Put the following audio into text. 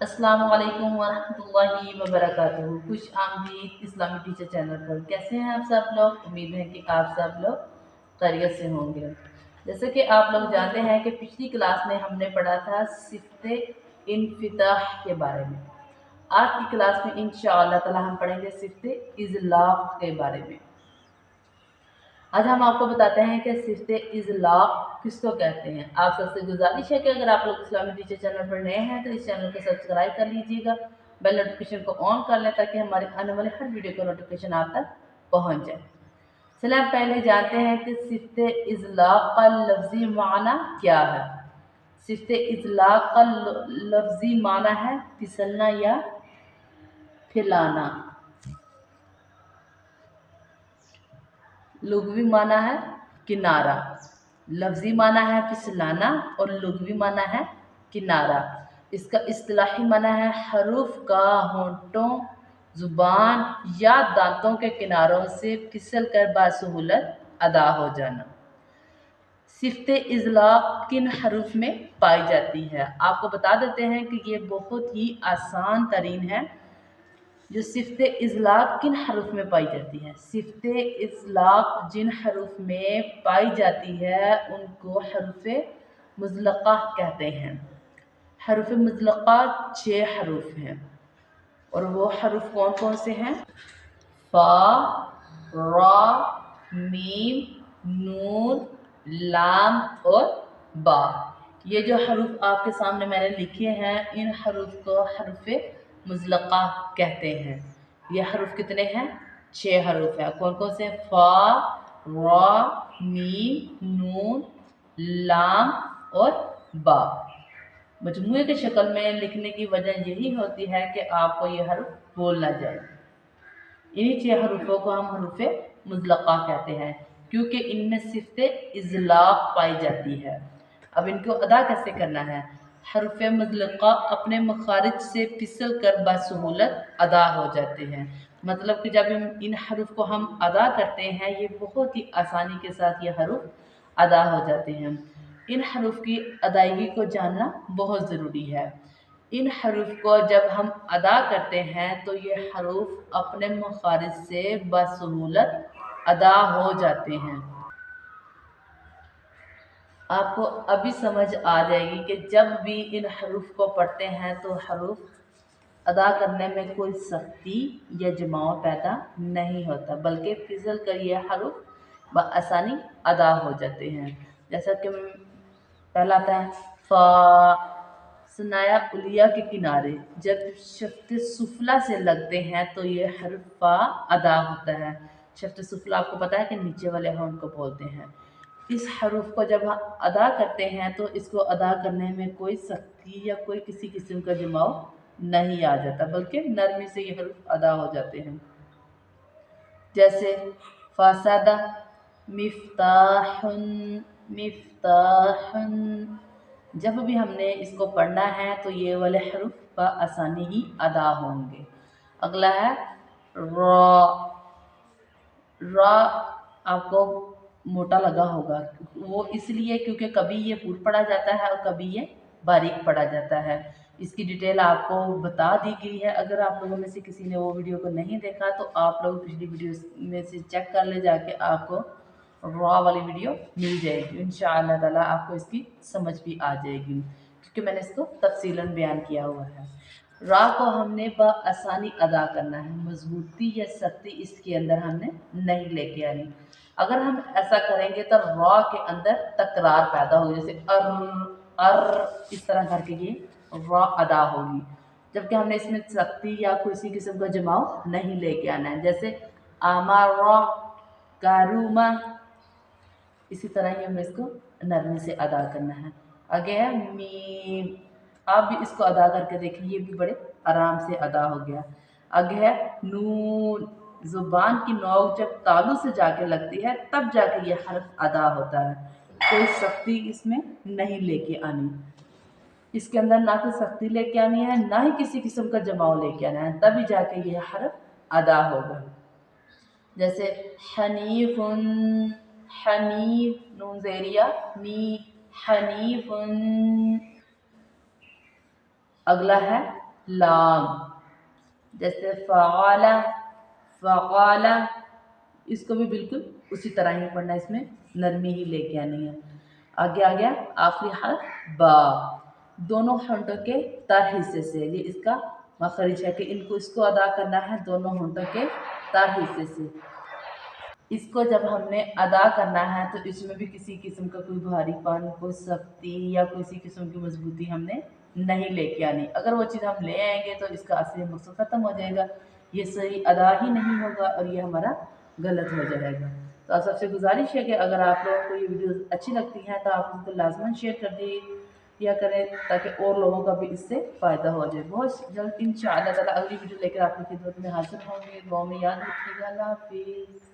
अस्सलाम वालेकुम वरहमतुल्लाहि वबरकातुहू। खुश आमदीद इस्लामी टीचर चैनल पर। कैसे हैं आप सब लोग? उम्मीद है कि आप सब लोग खैरियत से होंगे। जैसे कि आप लोग जानते हैं कि पिछली क्लास में हमने पढ़ा था सिफ्ते इन्फिताह के बारे में। आज की क्लास में इंशाअल्लाह ताला हम पढ़ेंगे सिफ्ते इज़लाक़ के बारे में। आज हम आपको बताते हैं कि सिफ्ते इज़लाक़ किसको कहते हैं। आप सबसे गुजारिश है कि अगर आप लोग इस्लामी टीचर चैनल पर नए हैं तो इस चैनल को सब्सक्राइब कर लीजिएगा, बेल नोटिफिकेशन को ऑन कर लें ताकि हमारे आने वाले हर वीडियो का नोटिफिकेशन आप तक पहुंच जाए। चलिए आप पहले जानते हैं कि सिफ्ते इज़लाक़ का लफ्ज़ी माना क्या है। सिफ्ते इज़लाक़ का लफ्ज़ी माना है फिसलना या फैलाना। लुग़वी माना है किनारा, लफ्ज़ी माना है फिसलाना और लुग़वी माना है किनारा। इसका इस्तिलाही माना है हरूफ का होंठों, ज़ुबान या दांतों के किनारों से फिसल कर बासहूलत अदा हो जाना। सिफ्ते इज़लाक़ किन हरूफ में पाई जाती है? आपको बता देते हैं कि ये बहुत ही आसान तरीन है। जो सिफ्ते इज़लाक़ किन हरूफ में पाई जाती है? सिफ्ते इज़लाक़ जिन हरूफ में पाई जाती है उनको हरूफ़े मुज़लक़ा कहते हैं। हरूफ़े मुज़लक़ा 6 हरूफ हैं और वो हरूफ कौन कौन से हैं? फ़ा, रा, मीम, नून, लाम और बा। ये जो हरूफ आपके सामने मैंने लिखे हैं इन हरूफ को हरूफ़े मुज़लक़ा कहते हैं। ये हरूफ कितने हैं? 6 हरूफ हैं। कौन कौन से? फ़ा, रा, मीम, नून, लाम और बा। मजमूए के शक्ल में लिखने की वजह यही होती है कि आपको ये हरूफ बोलना जाए। इन्हीं 6 हरूफों को हम हरूफ़े मुज़लक़ा कहते हैं क्योंकि इनमें सिफ्ते इज़लाक़ पाई जाती है। अब इनको अदा कैसे करना है? हरूफ़े मुज़लक़ा अपने मखारिज से फिसल कर बासहूलत अदा हो जाते हैं। मतलब कि जब इन हरूफ को हम अदा करते हैं ये बहुत ही आसानी के साथ ये हरूफ अदा हो जाते हैं। इन हरूफ की अदायगी को जानना बहुत ज़रूरी है। इन हरूफ को जब हम अदा करते हैं तो ये हरूफ अपने मखारिज से बासहूलत अदा हो जाते हैं। आपको अभी समझ आ जाएगी कि जब भी इन हरूफ को पढ़ते हैं तो हरूफ अदा करने में कोई सख्ती या जमाव पैदा नहीं होता, बल्कि फिसल कर ये हरूफ बआसानी अदा हो जाते हैं। जैसा कि पहला आता है फ़ा, सनाया उलिया के किनारे जब शफ्त सुफला से लगते हैं तो ये हर्फ फ़ा अदा होता है। शफ्त सुफला आपको पता है कि नीचे वाले होंठ को बोलते हैं। इस हरूफ को जब हम अदा करते हैं तो इसको अदा करने में कोई सख्ती या कोई किसी किस्म का जमाव नहीं आ जाता, बल्कि नरमी से ये हरूफ अदा हो जाते हैं। जैसे फासादा, मिफ्ताहुन, मिफ्ताहुन। जब भी हमने इसको पढ़ना है तो ये वाले हरूफ बआसानी ही अदा होंगे। अगला है रा। रा आपको मोटा लगा होगा, वो इसलिए क्योंकि कभी ये पुर पढ़ा जाता है और कभी ये बारीक पढ़ा जाता है। इसकी डिटेल आपको बता दी गई है। अगर आप लोगों में से किसी ने वो वीडियो को नहीं देखा तो आप लोग पिछली वीडियो में से चेक कर ले जाके, आपको रॉ वाली वीडियो मिल जाएगी। इंशाअल्लाह ताला आपको इसकी समझ भी आ जाएगी क्योंकि मैंने इसको तफसीलन बयान किया हुआ है। रा को हमने बआसानी अदा करना है, मजबूती या सख्ती इसके अंदर हमने नहीं लेके आनी। अगर हम ऐसा करेंगे तो रा के अंदर तकरार पैदा होगी, जैसे अर इस तरह करके ये रा अदा होगी, जबकि हमने इसमें सख्ती या किसी किस्म का जमाव नहीं लेके आना है। जैसे आमारा, कारूमा, इसी तरह ही हमें इसको नरमी से अदा करना है। आगे है मीम, आप भी इसको अदा करके देखें, ये भी बड़े आराम से अदा हो गया। आगे है नून, जुबान की नोक जब तालू से जाके लगती है तब जाके ये हर्फ अदा होता है, कोई सख्ती इसमें नहीं लेके आनी। इसके अंदर ना तो सख्ती लेके आनी है, ना ही किसी किस्म का जमाव लेके आना है, तभी जाके ये हर्फ अदा होगा। जैसे हनीफुन, हनीफ, नून ज़ेरिया नी, हनीफुन। अगला है लाम, जैसे फ़अला, फ़क़ाला, इसको भी बिल्कुल उसी तरह ही पढ़ना है, इसमें नरमी ही लेके आनी है। आगे आ गया आखिरी हर्फ बा, दोनों होंठों के तर हिस्से से, ये इसका मखरज है कि इनको इसको अदा करना है दोनों होंठों के तर हिस्से से। इसको जब हमने अदा करना है तो इसमें भी किसी किस्म का कोई भारीपन, कोई सख्ती या किसी किस्म की मजबूती हमने नहीं लेके आनी। अगर वो चीज़ हम ले आएंगे तो इसका असली मकसद ख़त्म हो जाएगा, ये सही अदा ही नहीं होगा और ये हमारा गलत हो जाएगा। तो आप सबसे गुजारिश है कि अगर आप लोगों को ये वीडियोस अच्छी लगती हैं तो आप उनको लाजमन शेयर कर दिया करें ताकि और लोगों का भी इससे फ़ायदा हो जाए। बहुत जल्द इंशाअल्लाह ताला अगली वीडियो लेकर आपकी खिदमत में हाजिर होंगे। दुआ में याद रखिएगा। अल्लाह हाफिज़।